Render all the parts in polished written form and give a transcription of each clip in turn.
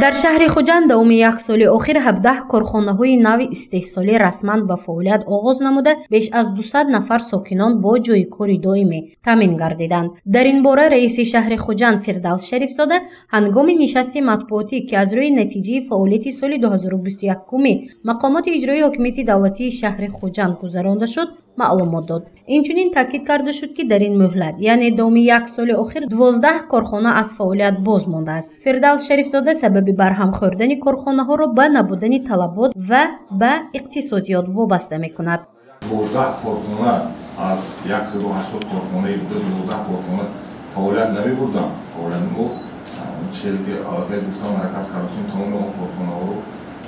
дар шаҳри хуҷанд давоми як соли охир 17 корхонаҳои нави истеҳсолӣ расман ба фаъолият оғоз намуда беш аз 200 нафар сокинон бо ҷойи кори доимӣ таъмин гардиданд. Дар ин бора раиси шаҳри хуҷанд Фирдавс Шарифзода ҳангоми нишасти матбуотӣ ки аз рӯи натиҷаи фаъолияти соли 2021 мақомоти иҷроии ҳокимияти давлатии шаҳри хуҷанд гузаронда шуд маълумот дод. Инчунин таъкид карда шуд ки дар ин муҳлат яъне давоми як соли охир 12 корхона аз фаъолият боз мондааст. Фирдавс Шарифзода сабаби барҳам хӯрдани корхонаҳоро ба набудани талабот ва ба иқтисодиёт вобаста мекунад. 12 корхона аз 180 корхонаи буда 12 корхона фаъолият намебурданд. мо чизе ки аллакай гуфтам ҳаракат кардем тамоми он корхонаҳоро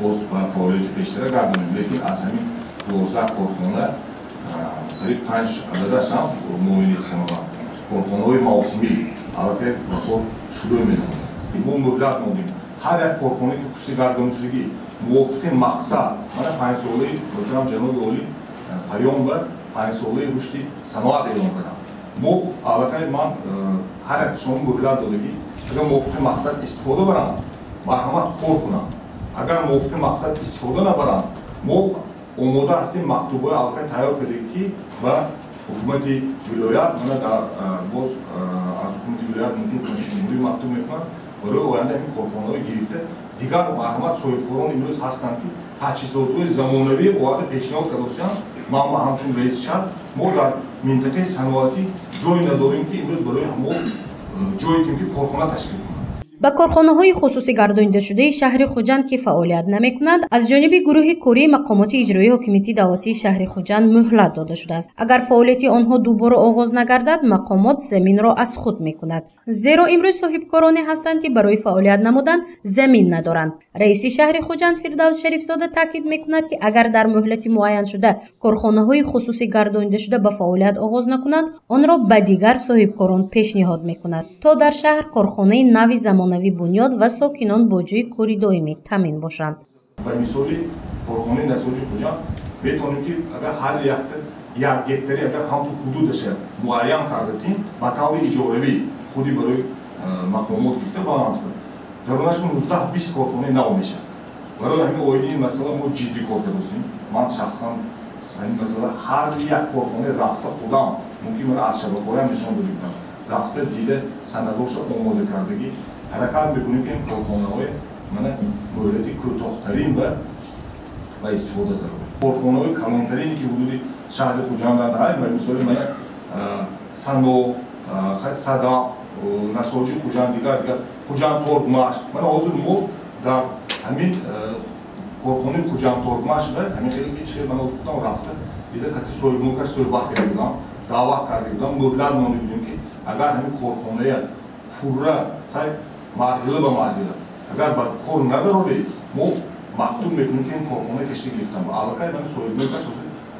боз ба фаъолияти пештара гардонем, лекин аз ҳамин 12 корхона қариб 5 ададаш ҳам муоинат санаванд. корхонаҳои мавсимӣ аллакай ба кор шурӯъ мекунанд. мо муҳлат додем ҳар як корхонаи ки хусусӣ гардонидашудагӣ мувофиқи мақсад мана 5 солаи муҳтарам ҷаноби олӣ парём ба 5 солаи рушди саноат эълон кардам. мо аллакай ман ҳар як шумо муҳлат додагӣ агар мувофиқи мақсад истифода баранд марҳамат кор кунанд. агар мувофиқи мақсад истифода набаранд мо омода ҳастем мактубҳои аллакай тайёр кардем ки ба ҳукумати вилоят мана боз аз ҳукумати вилоят мумкин ҳукумати ҷумҳурӣ мактуб мекунанд барои оянда ҳамин корхонаҳои гирифта дигар марҳамат соҳибкорон имрӯз ҳастанд ки таҷҳизотҳои замонавӣ оянда пешниҳод кардастанд. ман ба ҳамчун раиси шаҳр мо дар минтақаи саноатӣ ҷой надорем ки имрӯз барои ҳамо ҷое дидем ки корхона ташкил кунанд. ба корхонаҳои хусусӣ гардонидашудаи шаҳри хуҷанд ки фаъолият намекунанд аз ҷониби гурӯҳи кории мақомоти иҷроии ҳокимияти давлатии шаҳри хуҷанд муҳлат дода шудааст. агар фаъолияти онҳо дубора оғоз нагардад мақомот заминро аз худ мекунад. зеро имрӯз соҳибкороне ҳастанд ки барои фаъолият намудан замин надоранд. раиси шаҳри хуҷанд Фирдавс Шарифзода таъкид мекунад ки агар дар муҳлати муайяншуда корхонаҳои хусусӣ гардонидашуда ба фаъолият оғоз накунанд онро ба дигар соҳибкорон пешниҳод мекунад то дар шаҳр корхонаи нави замонави бунёд ва сокинон бо ҷойи кори доимӣ таъмин бошанд. ба мисоли корхонаи насоҷи хуҷанд метавонем ки агар ҳар як гектари агар ҳамту ҳудудаша муайян кардатин ба таври иҷоравӣ худи барои мақомот гирифта баланс кунад дарунаш 19-20 корхонаи нав мешавад. барои ҳамин оини масъала мо ҷиддӣ кор кардастем. ман шахсан ҳамин масъала ҳар як корхонаи рафта худам мумкин ман аз шабакаҳоям нишон дода будам рафта дида санадоша омода кардагӣ ҳаракат мекунем ки ин корхонаҳои мана муҳлати кӯтоҳтарин ба истифода даровем. корхонаҳои калонтарине ки ҳудуди шаҳри хуҷанданд ба мисоли мана сано садаф насоҷи хуҷанд дигар хуҷанд торгмаш мана ҳозир мо дар ҳамин корхонаи хуҷанд торгмаш ба ҳамин хеле ки чӣ ман ҳозир гуфтам рафта дида кати соҳибнокаш суҳбат карда будам даъват карда будам муҳлат монда будем ки агар ҳамин корхоная пурра марҳила ба марҳила агар ба кор надароре мо мактуб мекунем ки ин корхона кашти гирифтам аллакай ман соҳибнокаш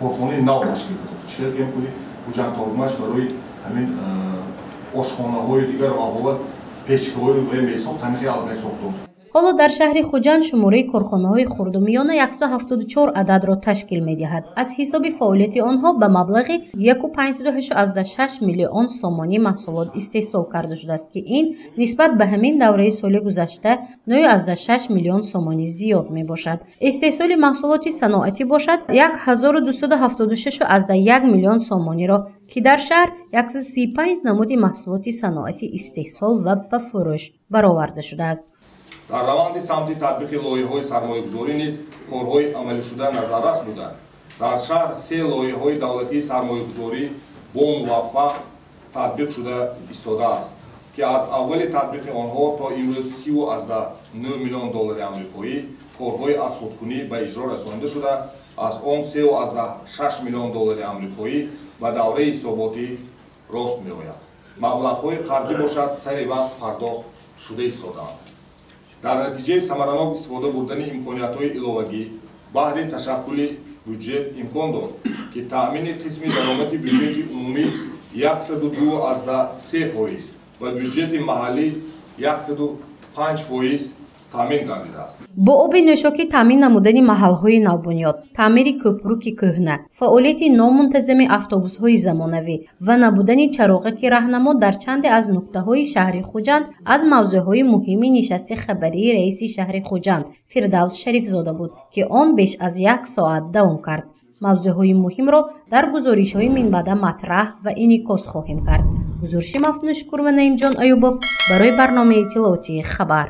корхонаи нав ташкил кардааст. чӣ ки худи хуҷанд торгмаш барои ҳамин ошхонаҳои дигар аҳова печкаҳои месохт ҳамин хеле аллакай сохтааст. ҳоло дар шаҳри хуҷанд шумораи корхонаҳои хурдумиёна 174 ададро ташкил медиҳад. аз ҳисоби фаъолияти онҳо ба маблағи 1.56 миллион сомонӣ маҳсулот истеҳсол карда шудааст ки ин нисбат ба ҳамин давраи соли гузашта 9.6 миллион сомонӣ зиёд мебошад. истеҳсоли маҳсулоти саноатӣ бошад 1276.1 миллион сомониро ки дар шаҳр 135 намуди маҳсулоти саноатӣ истеҳсол ва ба фурӯш бароварда шудааст. дар раванди самти татбиқи лоиҳаҳои сармоягузорӣ низ корҳои амалишуда назаррас буданд. дар шаҳр 3 лоиҳаҳои давлатии сармоягузорӣ бо муваффақ татбиқ шуда истодааст ки аз аввали татбиқи онҳо то имрӯз 30.9 миллион доллари амрикоӣ корҳои азхудкунӣ ба иҷро расонида шуда аз он 3.6 миллион доллари амрикоӣ ба давраи ҳисоботӣ рост меояд. маблағҳои қарзӣ бошад сари вақт пардохт шуда истодаанд. дар натиҷаи самаранок истифода бурдани имкониятҳои иловагӣ баҳри ташаккули бюджет имкон дод ки таъмини қисми даромади бюджети умумӣ 102.3% ва бюджети маҳаллӣ 105% таъмин гардидааст. бо оби нӯшокӣ таъмин намудани маҳалҳои навбунёд, таъмири кӯпруки кӯҳна, фаъолияти номунтазами автобусҳои замонавӣ ва набудани чароғаки раҳнамо дар чанде аз нуқтаҳои шаҳри Хуҷанд аз мавзӯъҳои муҳими нишасти хабарии раиси шаҳри Хуҷанд Фирдавс Шарифзода буд, ки он беш аз 1 соат давом кард. мавзӯъҳои муҳимро дар гузоришҳои минбаъда матраҳ ва инъикос хоҳем кард. ҳузур Шимов Нушкур ва Наимҷон Аюбов барои барномаи иттилоотии Хабар.